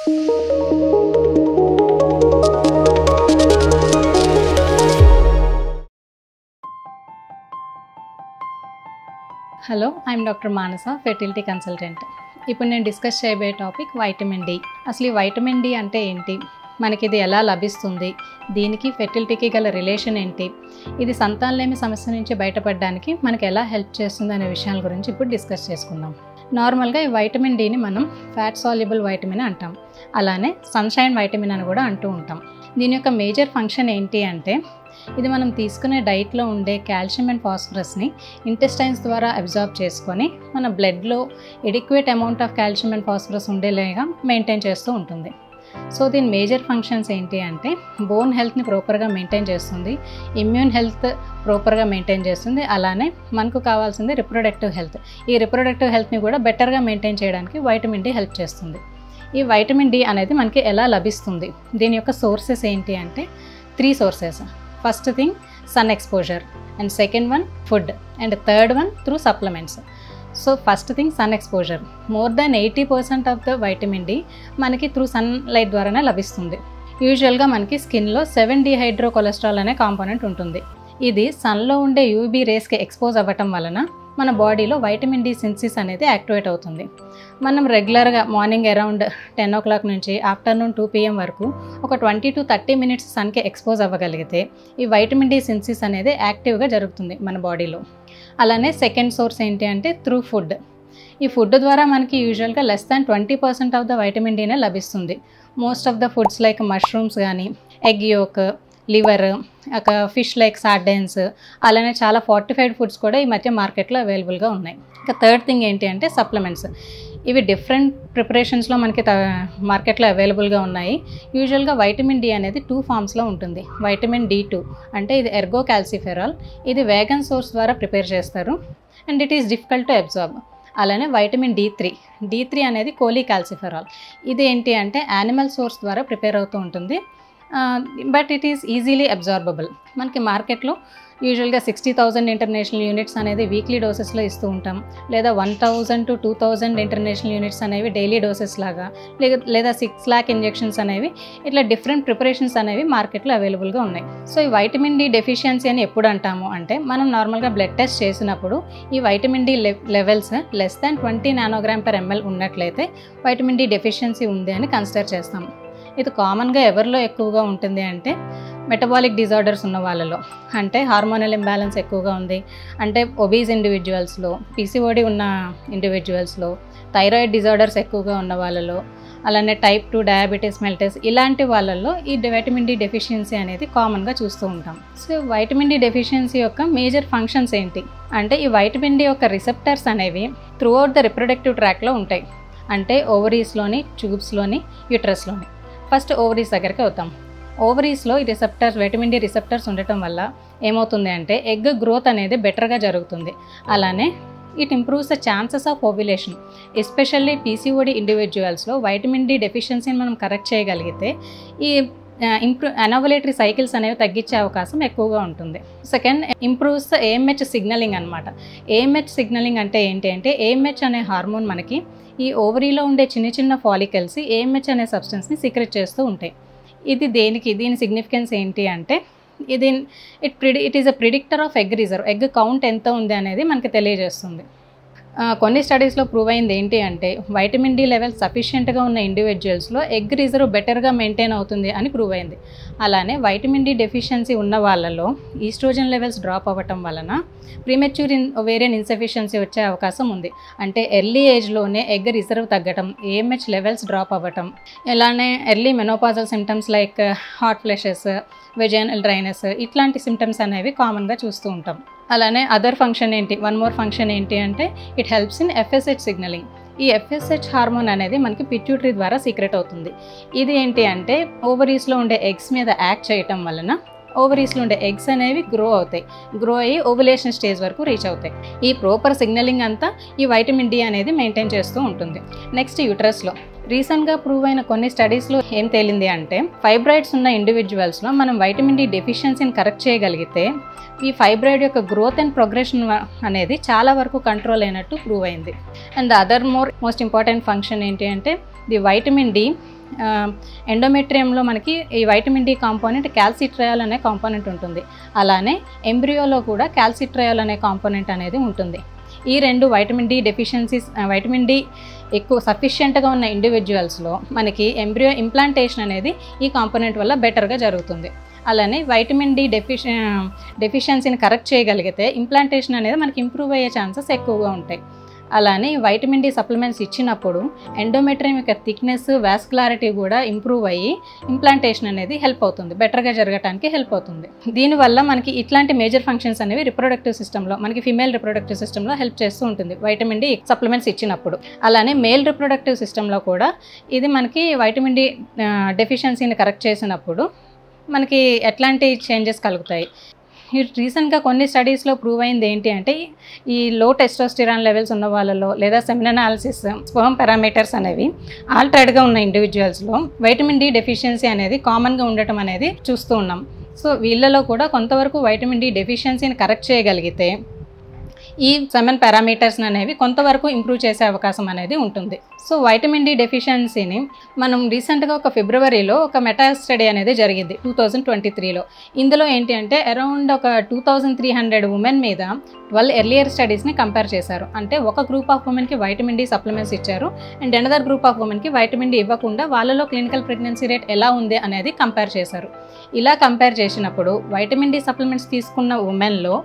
Hello, I'm doctor Manasa, fertility consultant. ఇప్పుడు నేను discuss చేయబోయే టాపిక్ వైటమిన్ డి. అసలు ఈ వైటమిన్ డి అంటే ఏంటి, మనకి ఇది ఎలా లభిస్తుంది, దీనికి ఫెర్టిలిటీకి గల రిలేషన్ ఏంటి, ఇది సంతానలేమి సమస్య నుంచి బయటపడడానికి మనకి ఎలా హెల్ప్ చేస్తుంది అనే విషయాల గురించి ఇప్పుడు డిస్కస్ చేసుకుందాం. నార్మల్గా ఈ వైటమిన్ డిని మనం ఫ్యాట్ సాల్యుబుల్ వైటమిన్ అంటాం, అలానే సన్షైన్ వైటమిన్ అని కూడా అంటూ ఉంటాం. దీని యొక్క మేజర్ ఫంక్షన్ ఏంటి అంటే, ఇది మనం తీసుకునే డైట్లో ఉండే కాల్షియం అండ్ ఫాస్ఫరస్ని ఇంటెస్టైన్స్ ద్వారా అబ్జార్బ్ చేసుకొని మన బ్లడ్లో adequate amount of calcium and phosphorus ఉండేలాగా మెయింటైన్ చేస్తూ ఉంటుంది. సో దీని మేజర్ ఫంక్షన్స్ ఏంటి అంటే, బోన్ హెల్త్ని ప్రాపర్గా మెయింటైన్ చేస్తుంది, ఇమ్యూన్ హెల్త్ ప్రాపర్గా మెయింటైన్ చేస్తుంది, అలానే మనకు కావాల్సింది రిప్రొడక్టివ్ హెల్త్. ఈ రిప్రొడక్టివ్ హెల్త్ని కూడా బెటర్గా మెయింటైన్ చేయడానికి వైటమిన్ డి హెల్ప్ చేస్తుంది. ఈ వైటమిన్ డి అనేది మనకి ఎలా లభిస్తుంది, దీని యొక్క సోర్సెస్ ఏంటి అంటే 3 sources. First thing sun exposure, and second one food, and third one through supplements. So first thing sun exposure. More than 80% of the vitamin D మనకి త్రూ సన్ లైట్ ద్వారానే లభిస్తుంది. యూజువల్గా మనకి స్కిన్లో 7-డీహైడ్రోకొలెస్ట్రాల్ అనే కాంపోనెంట్ ఉంటుంది. ఇది సన్లో ఉండే యూవీ రేస్కి ఎక్స్పోజ్ అవ్వటం వలన మన బాడీలో వైటమిన్ డి సింథసిస్ అనేది యాక్టివేట్ అవుతుంది. మనం రెగ్యులర్గా మార్నింగ్ అరౌండ్ 10 o'clock నుంచి ఆఫ్టర్నూన్ 2 PM వరకు ఒక 20 to 30 minutes సన్కి ఎక్స్పోజ్ అవ్వగలిగితే ఈ వైటమిన్ డి సింథసిస్ అనేది యాక్టివ్గా జరుగుతుంది మన బాడీలో. అలానే సెకండ్ సోర్స్ ఏంటి అంటే త్రూ ఫుడ్. ఈ ఫుడ్ ద్వారా మనకి యూజువల్గా less than 20% of the vitamin డినే లభిస్తుంది. Most of the foods like mushrooms కానీ, egg yolk, liver, fish like sardines, అలానే చాలా ఫార్టిఫైడ్ ఫుడ్స్ కూడా ఈ మధ్య మార్కెట్లో అవైలబుల్గా ఉన్నాయి. ఇంకా థర్డ్ థింగ్ ఏంటి అంటే సప్లిమెంట్స్. ఇవి డిఫరెంట్ ప్రిపరేషన్స్లో మనకి మార్కెట్లో అవైలబుల్గా ఉన్నాయి. యూజువల్గా వైటమిన్ డి అనేది 2 ఫామ్స్లో ఉంటుంది. వైటమిన్ D2 అంటే ఇది ఎర్గో క్యాల్సిఫెరాల్, ఇది వేగన్ సోర్స్ ద్వారా ప్రిపేర్ చేస్తారు and it is difficult to absorb. అలానే వైటమిన్ D3 అనేది కోలీ క్యాల్సిఫెరాల్, ఇది ఏంటి అంటే యానిమల్ సోర్స్ ద్వారా ప్రిపేర్ అవుతూ ఉంటుంది, but it is easily absorbable. మనకి మార్కెట్లో యూజువల్గా 60,000 ఇంటర్నేషనల్ యూనిట్స్ అనేది వీక్లీ డోసెస్లో ఇస్తూ ఉంటాం, లేదా 1,000 to 2,000 ఇంటర్నేషనల్ యూనిట్స్ అనేవి డైలీ డోసెస్ లాగా, లేదా 6 lakh ఇంజెక్షన్స్ అనేవి, ఇట్లా డిఫరెంట్ ప్రిపరేషన్స్ అనేవి మార్కెట్లో అవైలబుల్గా ఉన్నాయి. సో ఈ వైటమిన్ డి డెఫిషియన్సీ అని ఎప్పుడు అంటాము అంటే, మనం నార్మల్గా బ్లడ్ టెస్ట్ చేసినప్పుడు ఈ vitamin D levels less than 20 nanogram/ml ఉన్నట్లయితే వైటమిన్ డి డెఫిషియన్సీ ఉంది అని కన్సిడర్ చేస్తాం. ఇది కామన్గా ఎవరిలో ఎక్కువగా ఉంటుంది అంటే మెటబాలిక్ డిజార్డర్స్ ఉన్న వాళ్ళలో, అంటే హార్మోనల్ ఇంబ్యాలెన్స్ ఎక్కువగా ఉంది అంటే ఒబీస్ ఇండివిజువల్స్లో, పీసీఓడి ఉన్న ఇండివిజువల్స్లో, థైరాయిడ్ డిజార్డర్స్ ఎక్కువగా ఉన్న వాళ్ళలో, అలానే టైప్ 2 డయాబెటీస్ మెల్టస్, ఇలాంటి వాళ్ళల్లో ఈ వైటమిన్ డి డెఫిషియన్సీ అనేది కామన్గా చూస్తూ ఉంటాం. సో వైటమిన్ డి డెఫిషియన్సీ యొక్క మేజర్ ఫంక్షన్స్ ఏంటి అంటే, ఈ వైటమిన్ డి యొక్క రిసెప్టర్స్ అనేవి త్రూ అవుట్ ద రిప్రొడక్టివ్ ట్రాక్లో ఉంటాయి, అంటే ఓవరీస్లోని, ట్యూబ్స్లోని, యూట్రస్లోని. ఫస్ట్ ఓవరీస్ దగ్గరికి అవుతాం. ఓవరీస్లో ఈ రిసెప్టర్స్, వైటమిన్ డి రిసెప్టర్స్ ఉండటం వల్ల ఏమవుతుంది అంటే ఎగ్ గ్రోత్ అనేది బెటర్గా జరుగుతుంది. అలానే it improves the chances of ovulation. Especially PCOD ఇండివిజువల్స్లో వైటమిన్ డి డెఫిషియన్సీని మనం కరెక్ట్ చేయగలిగితే ఈ అనోవులేటరీ సైకిల్స్ అనేవి తగ్గించే అవకాశం ఎక్కువగా ఉంటుంది. Second, improves the AMH signalling అనమాట. ఏఎంహెచ్ సిగ్నలింగ్ అంటే ఏంటి అంటే, ఏఎంహెచ్ అనే హార్మోన్ మనకి ఈ ఓవరీలో ఉండే చిన్న చిన్న ఫాలికల్స్ ఏఎంహెచ్ అనే సబ్స్టెన్స్ని సీక్రెట్ చేస్తూ ఉంటాయి. ఇది దీని సిగ్నిఫికెన్స్ ఏంటి అంటే, it is a predictor of egg reserve. Egg count ఎంత ఉంది అనేది మనకి తెలియజేస్తుంది. కొన్ని స్టడీస్లో ప్రూవ్ అయింది ఏంటి అంటే, వైటమిన్ డి లెవెల్ సఫిషియెంట్గా ఉన్న ఇండివిజువల్స్లో ఎగ్ రిజర్వ్ బెటర్గా మెయింటైన్ అవుతుంది అని ప్రూవ్ అయింది. అలానే వైటమిన్ డి డెఫిషియన్సీ ఉన్న వాళ్ళలో ఈస్ట్రోజన్ లెవెల్స్ డ్రాప్ అవ్వటం వలన ప్రీమెచ్యూర్ ఓవేరియన్ ఇన్సఫిషియన్సీ వచ్చే అవకాశం ఉంది. అంటే ఎర్లీ ఏజ్లోనే ఎగ్ రిజర్వ్ తగ్గటం, ఏఎంహెచ్ లెవెల్స్ డ్రాప్ అవ్వటం, ఇలానే early menopausal symptoms like hot flushes, vaginal dryness, ఇట్లాంటి సిమ్టమ్స్ అనేవి కామన్గా చూస్తూ ఉంటాం. అలానే అదర్ ఫంక్షన్ ఏంటి, వన్ మోర్ ఫంక్షన్ ఏంటి అంటే, it helps in FSH signalling. ఈ ఎఫ్ఎస్హెచ్ హార్మోన్ అనేది మనకి పిట్యూటరీ ద్వారా సీక్రెట్ అవుతుంది. ఇది ఏంటి అంటే, ఓవరీస్లో ఉండే ఎగ్స్ మీద యాక్ట్ చేయటం వలన ఓవరీస్లో ఉండే ఎగ్స్ అనేవి గ్రో అవుతాయి, గ్రో అయ్యి ఓవులేషన్ స్టేజ్ వరకు రీచ్ అవుతాయి. ఈ ప్రాపర్ సిగ్నలింగ్ అంతా ఈ వైటమిన్ డి అనేది మెయింటైన్ చేస్తూ ఉంటుంది. నెక్స్ట్ యూట్రస్లో రీసెంట్గా ప్రూవ్ అయిన కొన్ని స్టడీస్లో ఏం తేలింది అంటే, ఫైబ్రాయిడ్స్ ఉన్న ఇండివిజువల్స్లో మనం వైటమిన్ డి డెఫిషియన్సీని కరెక్ట్ చేయగలిగితే ఈ ఫైబ్రాయిడ్ యొక్క గ్రోత్ అండ్ ప్రోగ్రెషన్ అనేది చాలా వరకు కంట్రోల్ అయినట్టు ప్రూవ్ అయింది. And other most important function ఏంటి అంటే, ది వైటమిన్ డి ఎండోమెట్రియంలో మనకి ఈ వైటమిన్ డి కాంపోనెంట్ క్యాల్సిట్రయాల్ అనే కాంపోనెంట్ ఉంటుంది. అలానే ఎంబ్రియోలో కూడా క్యాల్సిట్రయాల్ అనే కాంపోనెంట్ అనేది ఉంటుంది. ఈ రెండు vitamin D deficiencies, vitamin D ఎక్కువ సఫిషియెంట్గా ఉన్న ఇండివిజువల్స్లో మనకి ఎంబ్రియో ఇంప్లాంటేషన్ అనేది ఈ కాంపోనెంట్ వల్ల బెటర్గా జరుగుతుంది. అలానే వైటమిన్ డి డెఫిషియన్సీని కరెక్ట్ చేయగలిగితే ఇంప్లాంటేషన్ అనేది మనకి ఇంప్రూవ్ అయ్యే ఛాన్సెస్ ఎక్కువగా ఉంటాయి. అలానే వైటమిన్ డి సప్లిమెంట్స్ ఇచ్చినప్పుడు ఎండోమెట్రియం యొక్క థిక్నెస్, వాస్కులారిటీ కూడా ఇంప్రూవ్ అయ్యి ఇంప్లాంటేషన్ అనేది హెల్ప్ అవుతుంది, బెటర్గా జరగడానికి హెల్ప్ అవుతుంది. దీనివల్ల మనకి ఇట్లాంటి మేజర్ ఫంక్షన్స్ అనేవి రిప్రొడక్టివ్ సిస్టంలో, మనకి ఫిమేల్ రిప్రొడక్టివ్ సిస్టంలో హెల్ప్ చేస్తూ ఉంటుంది వైటమిన్ డి సప్లిమెంట్స్ ఇచ్చినప్పుడు. అలానే మేల్ రిప్రొడక్టివ్ సిస్టంలో కూడా ఇది మనకి వైటమిన్ డి డెఫిషియన్సీని కరెక్ట్ చేసినప్పుడు మనకి ఎట్లాంటి చేంజెస్ కలుగుతాయి. రీసెంట్గా కొన్ని స్టడీస్లో ప్రూవ్ అయింది ఏంటి అంటే, ఈ లో టెస్టోస్టిరాన్ లెవెల్స్ ఉన్న వాళ్ళలో లేదా సెమిననాలిసిస్, స్పెర్మ్ పారామీటర్స్ అనేవి ఆల్టర్డ్గా ఉన్న ఇండివిజువల్స్లో వైటమిన్ డి డెఫిషియన్సీ అనేది కామన్గా ఉండటం అనేది చూస్తూ ఉన్నాం. సో వీళ్ళలో కూడా కొంతవరకు వైటమిన్ డి డెఫిషియన్సీని కరెక్ట్ చేయగలిగితే ఈ సెమెన్ పారామీటర్స్ అనేవి కొంతవరకు ఇంప్రూవ్ చేసే అవకాశం అనేది ఉంటుంది. సో వైటమిన్ డి డెఫిషియన్సీని మనం రీసెంట్గా ఒక ఫిబ్రవరిలో ఒక మెటా స్టడీ అనేది జరిగింది 2023లో. ఇందులో ఏంటి అంటే అరౌండ్ ఒక 2300 ఉమెన్ మీద 12 ఎర్లియర్ స్టడీస్ని కంపేర్ చేశారు. అంటే ఒక గ్రూప్ ఆఫ్ ఉమెన్కి వైటమిన్ డి సప్లిమెంట్స్ ఇచ్చారు అండ్ అనదర్ గ్రూప్ ఆఫ్ ఉమెన్కి వైటమిన్ డి ఇవ్వకుండా వాళ్ళలో క్లినికల్ ప్రెగ్నెన్సీ రేట్ ఎలా ఉంది అనేది కంపేర్ చేశారు. ఇలా కంపేర్ చేసినప్పుడు వైటమిన్ డి సప్లిమెంట్స్ తీసుకున్న ఉమెన్లో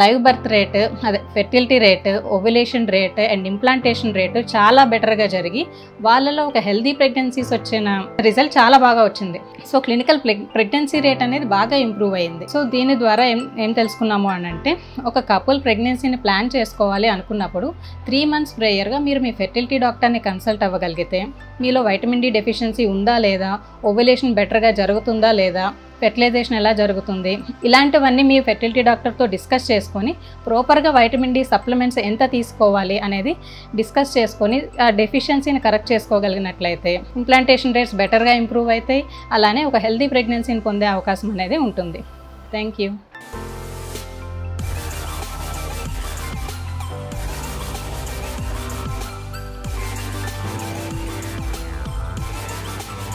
లైవ్ బర్త్ రేట్, అదే fertility rate, ovulation rate and implantation rate చాలా బెటర్గా జరిగి వాళ్ళలో ఒక హెల్దీ ప్రెగ్నెన్సీస్ వచ్చిన రిజల్ట్ చాలా బాగా వచ్చింది. సో క్లినికల్ ప్రెగ్నెన్సీ రేట్ అనేది బాగా ఇంప్రూవ్ అయింది. సో దీని ద్వారా ఏం తెలుసుకున్నాము అని అంటే, ఒక కపుల్ ప్రెగ్నెన్సీని ప్లాన్ చేసుకోవాలి అనుకున్నప్పుడు 3 months ప్రేయర్గా మీరు మీ ఫెర్టిలిటీ డాక్టర్ని కన్సల్ట్ అవ్వగలిగితే మీలో వైటమిన్ డి డెఫిషియన్సీ ఉందా లేదా, ఓవ్యులేషన్ బెటర్గా జరుగుతుందా లేదా, ఫెర్టిలైజేషన్ ఎలా జరుగుతుంది, ఇలాంటివన్నీ మీ ఫెర్టిలిటీ డాక్టర్తో డిస్కస్ చేసుకొని ప్రాపర్గా వైటమిన్ డి సప్లిమెంట్స్ ఎంత తీసుకోవాలి అనేది డిస్కస్ చేసుకొని ఆ డెఫిషియన్సీని కరెక్ట్ చేసుకోగలిగినట్లయితే ఇంప్లాంటేషన్ రేట్స్ బెటర్గా ఇంప్రూవ్ అవుతాయి. అలానే ఒక హెల్దీ ప్రెగ్నెన్సీని పొందే అవకాశం అనేది ఉంటుంది. Thank you.